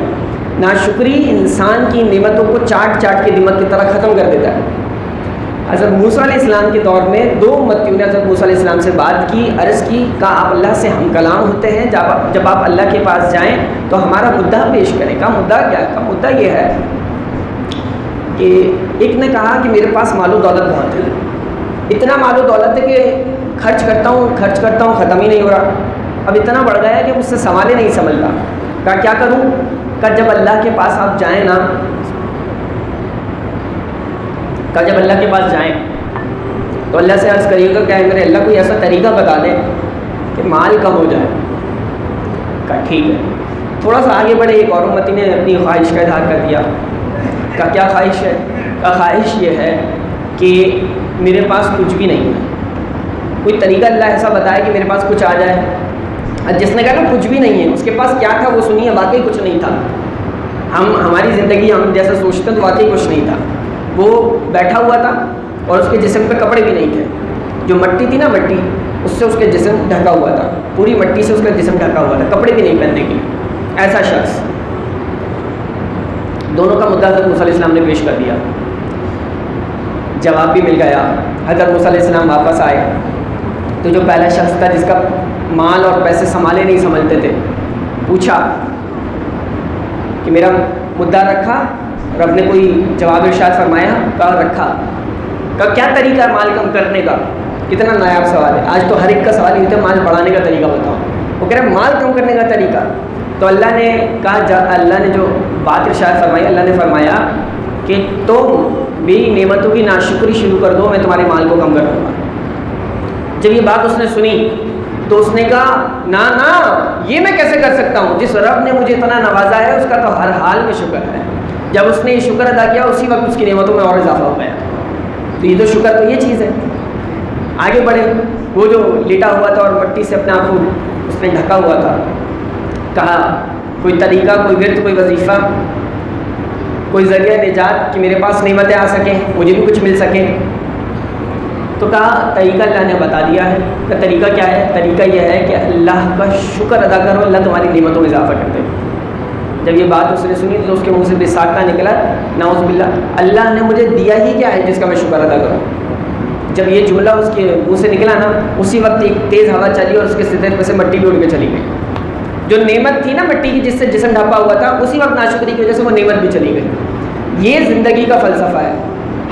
ناشکری انسان کی نعمتوں کو چاٹ چاٹ کے نعمت کی طرح ختم کر دیتا ہے. حضرت موسیٰ علیہ السلام کے دور میں دو امتیوں نے حضرت موسیٰ علیہ السلام سے بات کی، عرض کی، کہا آپ اللہ سے ہم کلام ہوتے ہیں، جب آپ اللہ کے پاس جائیں تو ہمارا مدعا پیش کریں. کہا مدعا کیا ہے؟ کہا مدعا یہ ہے کہ ایک نے کہا کہ میرے پاس مال و دولت بہت ہے، اتنا مال و دولت ہے کہ خرچ کرتا ہوں ختم ہی نہیں ہو رہا، اب اتنا بڑھ گیا ہے کہ مجھ سے سنبھالے نہیں سنبھلتا. کہا کیا کروں؟ کہا جب اللہ کے پاس آپ جائیں نا، جب اللہ کے پاس جائیں تو اللہ سے عرض کریے گا کہ میرے اللہ کوئی ایسا طریقہ بتا دیں کہ مال کم ہو جائے. کہا ٹھیک ہے. تھوڑا سا آگے بڑھے، ایک اور امتی نے اپنی خواہش کا اظہار کر دیا. کہا کیا خواہش ہے؟ کہا خواہش یہ ہے کہ میرے پاس کچھ بھی نہیں ہے، کوئی طریقہ اللہ ایسا بتائے کہ میرے پاس کچھ آ جائے. جس نے کہا نا کچھ بھی نہیں ہے، اس کے پاس کیا تھا وہ سنیے، واقعی کچھ نہیں تھا. ہماری زندگی ہم جیسا سوچتے ہیں تو واقعی کچھ نہیں تھا. وہ بیٹھا ہوا تھا اور اس کے جسم پہ کپڑے بھی نہیں تھے، جو مٹی تھی نا مٹی اس سے اس کے جسم ڈھکا ہوا تھا، پوری مٹی سے اس کا جسم ڈھکا ہوا تھا، کپڑے بھی نہیں پہننے کے لیے. ایسا شخص، دونوں کا مدعا حضرت موسیٰ علیہ السلام نے پیش کر دیا، جواب بھی مل گیا. حضرت موسیٰ علیہ السلام واپس آئے تو جو پہلا شخص تھا جس کا مال اور پیسے سنبھالے نہیں سنبھلتے تھے، پوچھا کہ میرا مدعا رکھا؟ رب نے کوئی جواب ارشاد فرمایا؟ کہا رکھا. کہا کیا طریقہ ہے مال کم کرنے کا؟ کتنا نایاب سوال ہے، آج تو ہر ایک کا سوال یہ ہوتا ہے مال بڑھانے کا طریقہ بتاؤ. وہ کہہ رہے ہیں مال کم کرنے کا طریقہ. تو اللہ نے کہا، اللہ نے جو بات ارشاد فرمائی، اللہ نے فرمایا کہ تم میری نعمتوں کی ناشکری شروع کر دو، میں تمہارے مال کو کم کر دوں گا. جب یہ بات اس نے سنی تو اس نے کہا نا یہ میں کیسے کر سکتا ہوں، جس رب نے مجھے اتنا نوازا ہے اس کا تو ہر حال میں شکر ہے. جب اس نے یہ شکر ادا کیا اسی وقت اس کی نعمتوں میں اور اضافہ ہو گیا. تو یہ تو شکر تو یہ چیز ہے. آگے بڑھے، وہ جو لیٹا ہوا تھا اور مٹی سے اپنے آپ کو اس نے ڈھکا ہوا تھا، کہا کوئی طریقہ، کوئی ورد، کوئی وظیفہ، کوئی ذریعہ نجات کہ میرے پاس نعمتیں آ سکیں، مجھے بھی کچھ مل سکے؟ تو کہا طریقہ اللہ نے بتا دیا ہے۔ کہ طریقہ کیا ہے؟ طریقہ یہ ہے کہ اللہ کا شکر ادا کرو، اللہ تمہاری نعمتوں میں اضافہ کر دے۔ جب یہ بات اس نے سنی تو اس کے منہ سے بے ساختہ نکلا، نعوذ باللہ، اللہ نے مجھے دیا ہی کیا ہے جس کا میں شکر ادا کروں؟ جب یہ جملہ اس کے منہ سے نکلا نا، اسی وقت ایک تیز ہوا چلی اور اس کے سر پہ سے مٹی بھی اڑ کے چلی گئی۔ جو نعمت تھی نا مٹی کی جس سے جسم ڈھپا ہوا تھا، اسی وقت ناشکری کی وجہ سے وہ نعمت بھی چلی گئی۔ یہ زندگی کا فلسفہ ہے،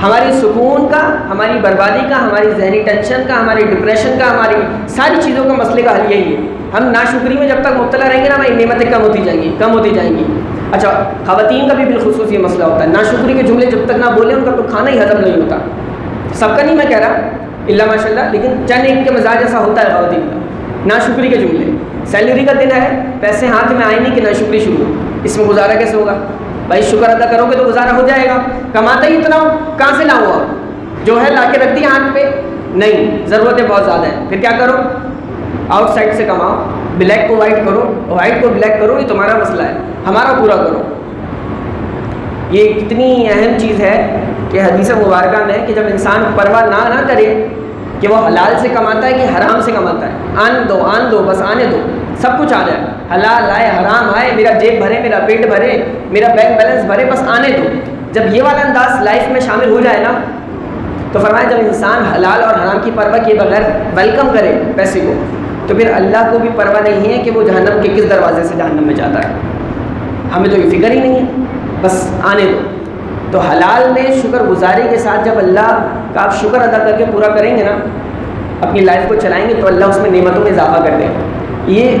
ہماری سکون کا، ہماری بربادی کا، ہماری ذہنی ٹینشن کا، ہماری ڈپریشن کا، ہماری ساری چیزوں کا مسئلے کا حل یہی ہے۔ ہم ناشکری میں جب تک مبتلا رہیں گے نا، ہماری نعمتیں کم ہوتی جائیں گی، کم ہوتی جائیں گی۔ اچھا، خواتین کا بھی بالخصوص یہ مسئلہ ہوتا ہے، ناشکری کے جملے جب تک نہ بولیں ان کا تو کھانا ہی ہضم نہیں ہوتا۔ سب کا نہیں میں کہہ رہا الا ماشاء اللہ، لیکن چند ایک کے مزاج ایسا ہوتا ہے خواتین کا، ناشکری کے جملے۔ سیلری کا دن ہے، پیسے ہاتھ میں آئے نہیں کہ ناشکری شروع، اس میں گزارا کیسے ہوگا؟ بھائی شکر ادا کرو گے تو گزارا ہو جائے گا۔ کماتا ہی اتنا ہو، کہاں سے لاؤ؟ جو ہے لا کے رکھ دیا ہاتھ پہ؟ نہیں، ضرورتیں بہت زیادہ ہیں، پھر کیا کرو؟ آؤٹ سائڈ سے کماؤ، بلیک کو وائٹ کرو، وائٹ کو بلیک کرو، یہ تمہارا مسئلہ ہے، ہمارا پورا کرو۔ یہ کتنی اہم چیز ہے کہ حدیث مبارکہ میں کہ جب انسان پرواہ نہ کرے کہ وہ حلال سے کماتا ہے کہ حرام سے کماتا ہے، آن دو بس آنے دو، سب کچھ آ جائے، حلال آئے حرام آئے، میرا جیب بھرے، میرا پیٹ بھرے، میرا بینک بیلنس بھرے، بس آنے دو۔ جب یہ والا انداز لائف میں شامل ہو جائے نا، تو فرمایا جب انسان حلال اور حرام کی پرواہ کیے بغیر ویلکم کرے پیسے کو، تو پھر اللہ کو بھی پرواہ نہیں ہے کہ وہ جہنم کے کس دروازے سے جہنم میں جاتا ہے، ہمیں تو یہ فکر ہی نہیں ہے، بس آنے دو۔ تو حلال میں شکر گزاری کے ساتھ جب اللہ کا آپ شکر ادا کر کے پورا کریں گے نا، اپنی لائف کو چلائیں گے، تو اللہ اس میں نعمتوں میں اضافہ کر دے گا۔ یہ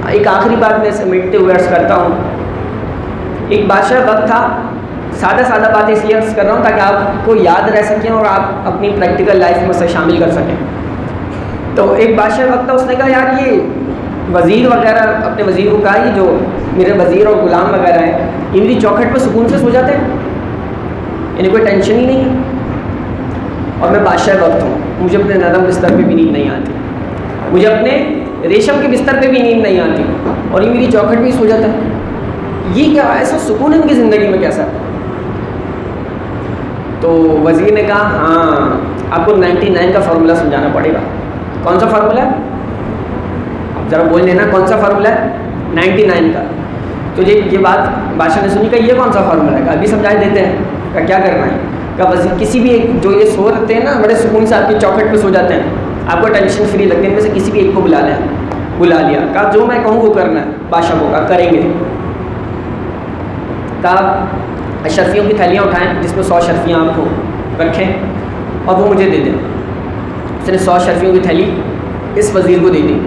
ایک آخری بات میں سمیٹتے ہوئے عرض کرتا ہوں، ایک بادشاہ وقت تھا، سادہ باتیں اس لیے عرض کر رہا ہوں تاکہ آپ کو یاد رہ سکیں اور آپ اپنی پریکٹیکل لائف میں سے شامل کر سکیں۔ تو ایک بادشاہ وقت تھا، اس نے کہا یار یہ وزیر وغیرہ، اپنے وزیر کو کہا یہ جو میرے وزیر اور غلام وغیرہ ہیں، یہ میری چوکھٹ پہ سکون سے سو جاتے ہیں، انہیں کوئی ٹینشن ہی نہیں ہے، اور میں بادشاہ وقت ہوں، مجھے اپنے نرم بستر پہ بھی نیند نہیں آتی، مجھے اپنے ریشم کے بستر پہ بھی نیند نہیں آتی، اور یہ میری چوکھٹ پہ ہی سو جاتا ہے، یہ کیا ایسا سکون ان کی زندگی میں کیسا؟ تو وزیر نے کہا ہاں آپ کو 99 کا فارمولہ سمجھانا پڑے گا۔ کون سا فارمولہ ہے؟ آپ ذرا بول لینا کون سا فارمولہ ہے؟ 99 کا۔ تو یہ بات بادشاہ نے سنی، کہ یہ کون سا فارمولہ ہے؟ ابھی سمجھا دیتے ہیں، کہ کیا کرنا ہے؟ کہ وزیر کسی بھی ایک جو یہ سو رہتے ہیں نا بڑے سکون سے آپ کی چوکھٹ پہ سو جاتے ہیں، آپ کو ٹینشن فری لگتی ہے، ان میں سے کسی بھی ایک کو بلا لیا، کہا جو میں کہوں وہ کرنا ہے، بادشاہ کو کہا کریں گے۔ کہا اشرفیوں کی تھیلیاں اٹھائیں جس میں 100 اشرفیاں آپ کو رکھیں اور وہ مجھے دے دیں۔ اس نے 100 اشرفیوں کی تھیلی اس وزیر کو دے دی،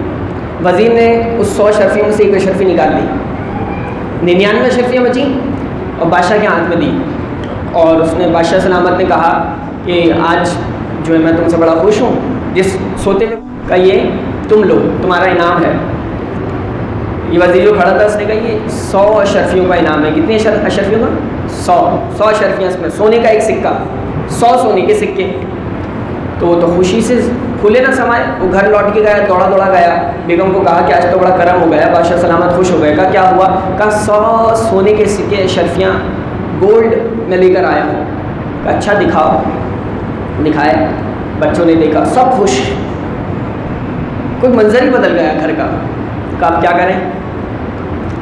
وزیر نے اس 100 اشرفیوں میں سے ایک اشرفی نکال لی، 99 اشرفیاں بچیں اور بادشاہ کے ہاتھ میں دی، اور اس نے بادشاہ سلامت نے کہا کہ آج جو ہے میں تم سے بڑا خوش ہوں، جس سوتے میں کا یہ تم لو، تمہارا انعام ہے۔ یہ وزیر جو کھڑا تھا اس نے کہا یہ 100 اشرفیوں کا انعام ہے۔ کتنی اشرفیوں کا؟ 100 اشرفیاں، اس میں سونے کا ایک سکہ، 100 سونے کے سکے۔ تو وہ تو خوشی سے کھلے نہ سمائے، وہ گھر لوٹ کے گیا، دوڑا گیا، بیگم کو کہا کہ آج تو بڑا کرم ہو گیا، بادشاہ سلامت خوش ہو گئے۔ کہا کیا ہوا؟ کہا 100 سونے کے سکے اشرفیاں گولڈ میں لے کر آیا ہوں۔ کہا اچھا دکھاؤ، دکھائے، بچوں نے دیکھا، سب خوش، کوئی منظر ہی بدل گیا گھر کا۔ کہا آپ کیا کریں؟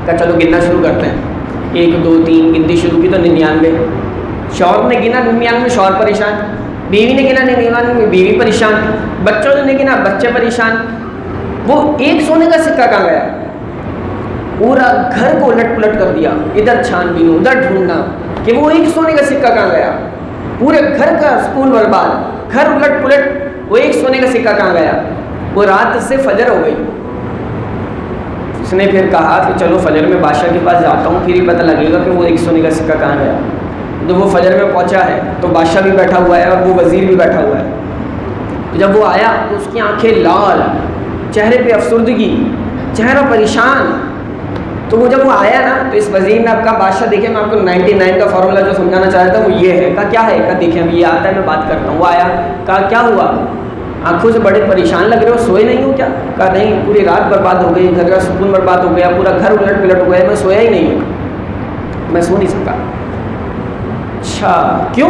کہا چلو گننا شروع کرتے ہیں، 1 2 3 گنتی شروع کی تو 99۔ شوہر نے گنا 99، شوہر پریشان، بیوی نے گنا 99، بیوی پریشان، بچوں نے گنا، بچے پریشان۔ وہ ایک سونے کا سکہ کہاں گیا؟ پورا گھر کو الٹ پلٹ کر دیا، ادھر چھان بین ادھر ڈھونڈنا کہ وہ ایک سونے کا سکہ کہاں گیا، پورے گھر کا سکون برباد، گھر الٹ پلٹ، وہ ایک سونے کا سکہ کہاں گیا؟ وہ رات سے فجر ہو گئی۔ اس نے پھر کہا کہ چلو فجر میں بادشاہ کے پاس جاتا ہوں، پھر ہی پتہ لگے گا کہ وہ ایک سونے کا سکہ کہاں گیا۔ جب وہ فجر میں پہنچا ہے تو بادشاہ بھی بیٹھا ہوا ہے اور وہ وزیر بھی بیٹھا ہوا ہے۔ تو جب وہ آیا تو اس کی آنکھیں لال، چہرے پہ افسردگی، چہرہ پریشان۔ تو وہ جب وہ آیا نا تو اس وزیر نے آپ کا بادشاہ دیکھیں میں آپ کو 99 کا فارمولہ جو سمجھانا چاہ رہا تھا وہ یہ ہے۔ کہا کیا ہے؟ کہا دیکھیں ابھی یہ آتا ہے میں بات کرتا ہوں۔ وہ آیا، کہا کیا ہوا؟ آنکھوں سے بڑے پریشان لگ رہے ہو, سوئے نہیں ہو کیا؟ کہا نہیں, پوری رات برباد ہو گئی, گھر کا سکون برباد ہو گیا, پورا گھر الٹ پلٹ ہو گیا, میں سویا ہی نہیں ہوں, میں سو نہیں سکا. اچھا کیوں؟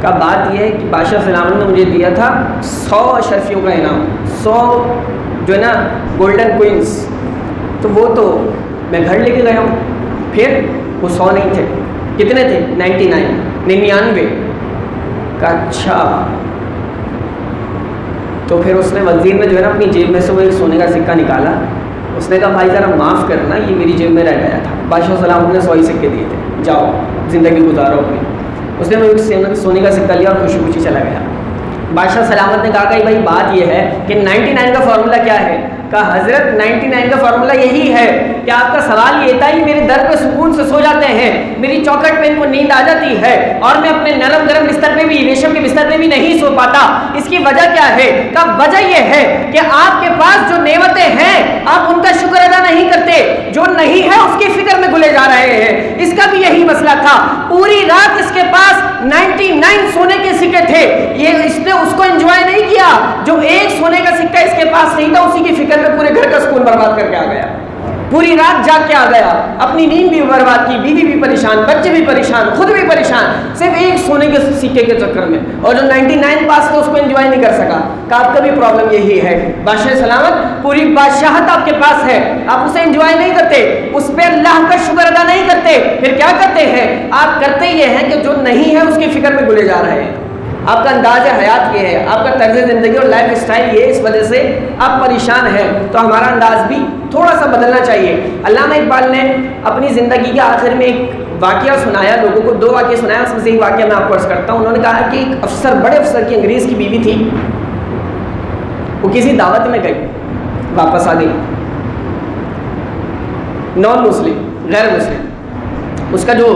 کا بات یہ ہے کہ بادشاہ سلامت نے مجھے دیا تھا 100 اشرفیوں کا انعام, 100 جو ہے نا گولڈن کوئنس, تو وہ تو میں گھر لے کے گیا ہوں. پھر وہ 100 نہیں تھے, کتنے تھے؟ 99. کا اچھا. تو پھر اس نے وزیر نے جو ہے نا اپنی جیب میں سے وہ ایک سونے کا سکہ نکالا. اس نے کہا بھائی ذرا معاف کرنا, یہ میری جیب میں رہ گیا تھا. بادشاہ سلامت نے 100 سکے دیے تھے, جاؤ زندگی گزارو اپنی. اس نے وہ سونے کا سکہ لیا اور خوشی خوشی چلا گیا. بادشاہ سلامت نے کہا کہ بھائی بات یہ ہے کہ 99 کا فارمولہ کیا ہے؟ کہا حضرت 99 کا فارمولہ یہی ہے کہ آپ کا سوال یہ تھا, یہ میرے در پہ سکون سے سو جاتے ہیں, میری چوکھٹ پہ ان کو نیند آ جاتی ہے, اور میں اپنے نرم گرم بستر پہ بھی, ریشم کے بستر پہ بھی نہیں سو پاتا. اس کی وجہ کیا ہے؟ کہا وجہ یہ ہے کہ آپ کے پاس جو نعمتیں ہیں آپ ان کا شکر ادا نہیں کرتے, جو نہیں ہے اس کی فکر میں گلے جا رہے ہیں. اس کا بھی یہی مسئلہ تھا. پوری رات اس کے پاس 99 سونے کے سکے تھے, یہ اس نے اس کو انجوائے نہیں کیا. جو ایک سونے کا سکہ اس کے پاس نہیں تھا, اسی کی فکر میں پورے گھر کا سکون برباد کر کے آ گیا. پوری رات جاگ کے آ گیا, اپنی نیند بھی برباد کی, بیوی بھی پریشان, بچے بھی پریشان, خود بھی پریشان, صرف ایک سونے کے سکے کے چکر میں. اور جو 99 پاس تھا اس کو انجوائے نہیں کر سکا. کہ آپ کا بھی پرابلم یہی ہے. بادشاہ سلامت پوری بادشاہت آپ کے پاس ہے, آپ اسے انجوائے نہیں کرتے, اس پہ اللہ کا شکر ادا نہیں کرتے. پھر کیا کرتے ہیں آپ؟ کرتے یہ ہیں کہ جو نہیں ہے اس کی فکر میں گلے جا رہے ہیں. آپ کا انداز حیات یہ ہے, آپ کا طرز زندگی اور لائف اسٹائل یہ, اس وجہ سے آپ پریشان ہیں. تو ہمارا انداز بھی تھوڑا سا بدلنا چاہیے. علامہ اقبال نے اپنی زندگی کے آخر میں ایک واقعہ سنایا لوگوں کو, 2 واقعے سنایا, اس میں سے ایک واقعہ میں آپ کو عرض کرتا ہوں. انہوں نے کہا کہ ایک افسر, بڑے افسر کی انگریز کی بیوی تھی, وہ کسی دعوت میں گئی, واپس آ گئی, نان مسلم, غیر مسلم. اس کا جو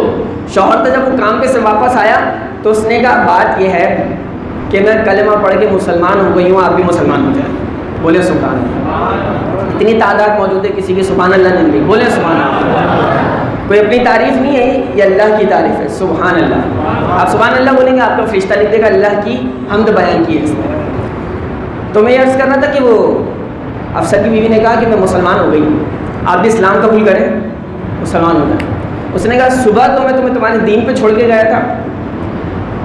شوہر تھا جب وہ کام پہ سے واپس آیا تو اس نے کہا بات یہ ہے کہ میں کلمہ پڑھ کے مسلمان ہو گئی ہوں, آپ بھی مسلمان ہو جائیں. بولے سبحان اللہ. اتنی تعداد موجود ہے, کسی کی سبحان اللہ نہیں ملی. بولے سبحان اللہ. کوئی اپنی تعریف نہیں ہے, یہ اللہ کی تعریف ہے. سبحان اللہ. آپ سبحان اللہ بولیں گے, آپ کا فرشتہ لکھ دے گا اللہ کی حمد بیان کی ہے اس نے. تو میں یہ عرض کرنا تھا کہ وہ افسر کی بیوی نے کہا کہ میں مسلمان ہو گئی ہوں, آپ بھی اسلام قبول کریں, مسلمان ہو جائیں. اس نے کہا صبح تو میں تمہیں تمہارے دین پہ چھوڑ کے گیا تھا,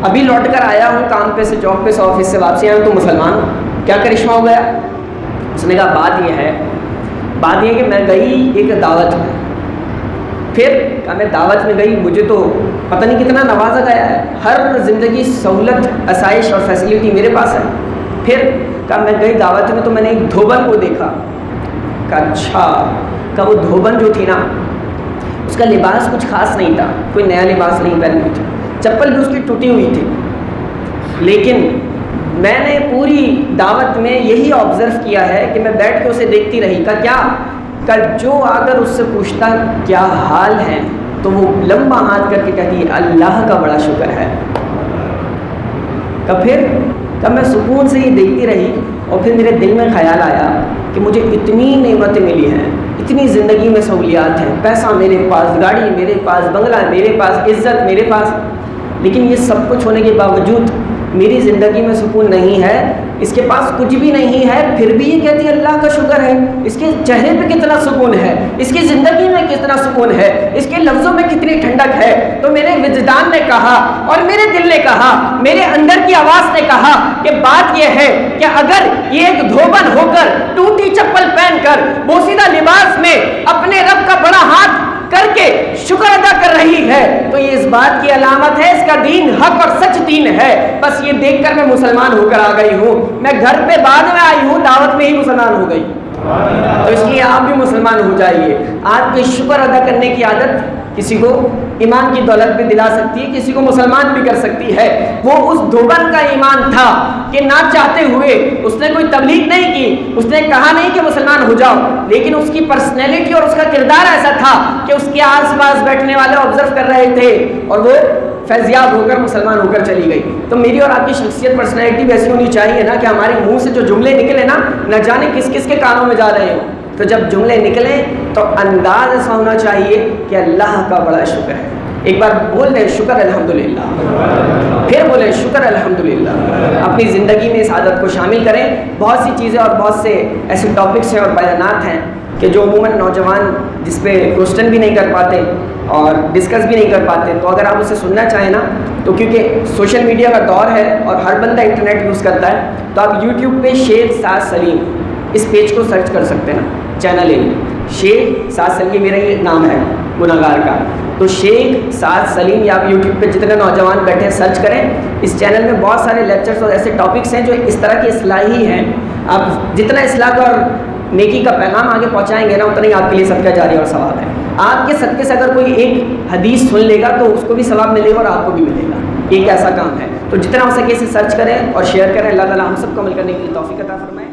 ابھی لوٹ کر آیا ہوں کام پہ سے, جاب پہ سے, آفس سے واپسی آیا ہوں, تو مسلمان, کیا کرشمہ ہو گیا؟ اس نے کہا بات یہ ہے کہ میں گئی ایک دعوت میں. پھر کہا میں دعوت میں گئی, مجھے تو پتہ نہیں کتنا نوازا گیا ہے, ہر زندگی سہولت, آسائش اور فیسلٹی میرے پاس ہے. پھر کہا میں گئی دعوت میں تو میں نے ایک دھوبن کو دیکھا. کہا اچھا. کہا وہ دھوبن جو تھی نا, اس کا لباس کچھ خاص نہیں تھا, کوئی نیا لباس نہیں پہنے ہوئی تھی, چپل بھی اس کی ٹوٹی ہوئی تھی. لیکن میں نے پوری دعوت میں یہی آبزرو کیا ہے کہ میں بیٹھ کے اسے دیکھتی رہی. کہ کیا کہ جو اگر اس سے پوچھتا کیا حال ہے تو وہ لمبا ہاتھ کر کے کہتی اللہ کا بڑا شکر ہے. پھر میں سکون سے یہ دیکھتی رہی, اور پھر میرے دل میں خیال آیا کہ مجھے اتنی نعمتیں ملی ہیں, اتنی زندگی میں سہولیات ہیں, پیسہ میرے پاس, گاڑی میرے پاس, بنگلہ میرے پاس, عزت میرے پاس, لیکن یہ سب کچھ ہونے کے باوجود میری زندگی میں سکون نہیں ہے. اس کے پاس کچھ بھی نہیں ہے, پھر بھی یہ کہتی ہے اللہ کا شکر ہے. اس کے چہرے پہ کتنا سکون ہے, اس کی زندگی میں کتنا سکون ہے, اس کے لفظوں میں کتنی ٹھنڈک ہے. تو میرے وجدان نے کہا اور میرے دل نے کہا, میرے اندر کی آواز نے کہا کہ بات یہ ہے کہ اگر یہ ایک دھوبن ہو کر, ٹوٹی چپل پہن کر, بوسیدہ لباس میں اپنے رب کا بڑا ہاتھ کر کے شکر ادا کر رہی ہے, تو یہ اس بات کی علامت ہے اس کا دین حق اور سچ دین ہے. بس یہ دیکھ کر میں مسلمان ہو کر آ گئی ہوں. میں گھر پہ بعد میں آئی ہوں, دعوت میں ہی مسلمان ہو گئی. تو اس لیے آپ بھی مسلمان ہو جائیے. آپ کی شکر ادا کرنے کی عادت کسی کو ایمان کی دولت بھی دلا سکتی ہے, کسی کو مسلمان بھی کر سکتی ہے. وہ اس دھوبن کا ایمان تھا کہ نہ چاہتے ہوئے اس نے کوئی تبلیغ نہیں کی, اس نے کہا نہیں کہ مسلمان ہو جاؤ, لیکن اس کی پرسنالٹی اور اس کا کردار ایسا تھا کہ اس کے آس پاس بیٹھنے والے آبزرو کر رہے تھے, اور وہ فیضیاب ہو کر مسلمان ہو کر چلی گئی. تو میری اور آپ کی شخصیت, پرسنالٹی ویسی ہونی چاہیے نا کہ ہمارے منہ سے جو جملے نکلے نا, نہ جانے کس کس کے کانوں میں جا رہے ہوں. تو جب جملے نکلیں تو انداز ایسا ہونا چاہیے کہ اللہ کا بڑا شکر ہے. ایک بار بول دیں شکر الحمدللہ, پھر بولے بولے شکر الحمدللہ. اپنی زندگی میں اس عادت کو شامل کریں. بہت سی چیزیں اور بہت سے ایسے ٹاپکس ہیں اور بیانات ہیں کہ جو عموماً نوجوان جس پہ کوسچن بھی نہیں کر پاتے اور ڈسکس بھی نہیں کر پاتے, تو اگر آپ اسے سننا چاہیں نا, تو کیونکہ سوشل میڈیا کا دور ہے اور ہر بندہ انٹرنیٹ یوز کرتا ہے, تو آپ یوٹیوب پہ شیخ سعد سلیم اس پیج کو سرچ کر سکتے ہیں نا, چینل ہے شیخ سعد سلیم, میرا یہ نام ہے گناہگار کا. تو شیخ سعد سلیم یا آپ یوٹیوب پہ جتنے نوجوان بیٹھے ہیں سرچ کریں. اس چینل میں بہت سارے لیکچرز اور ایسے ٹاپکس ہیں جو اس طرح کی اصلاحی ہیں. آپ جتنا اصلاح کا اور نیکی کا پیغام آگے پہنچائیں گے نا, اتنا ہی آپ کے لیے صدقہ جاری اور ثواب ہے. آپ کے صدقے سے اگر کوئی ایک حدیث سن لے گا تو اس کو بھی ثواب ملے گا اور آپ کو بھی ملے گا. یہ ایک ایسا کام ہے. تو جتنا ہو سکے اسے سرچ کریں اور شیئر کریں. اللہ تعالیٰ ہم سب کو عمل کرنے کی توفیق عطا فرمائے.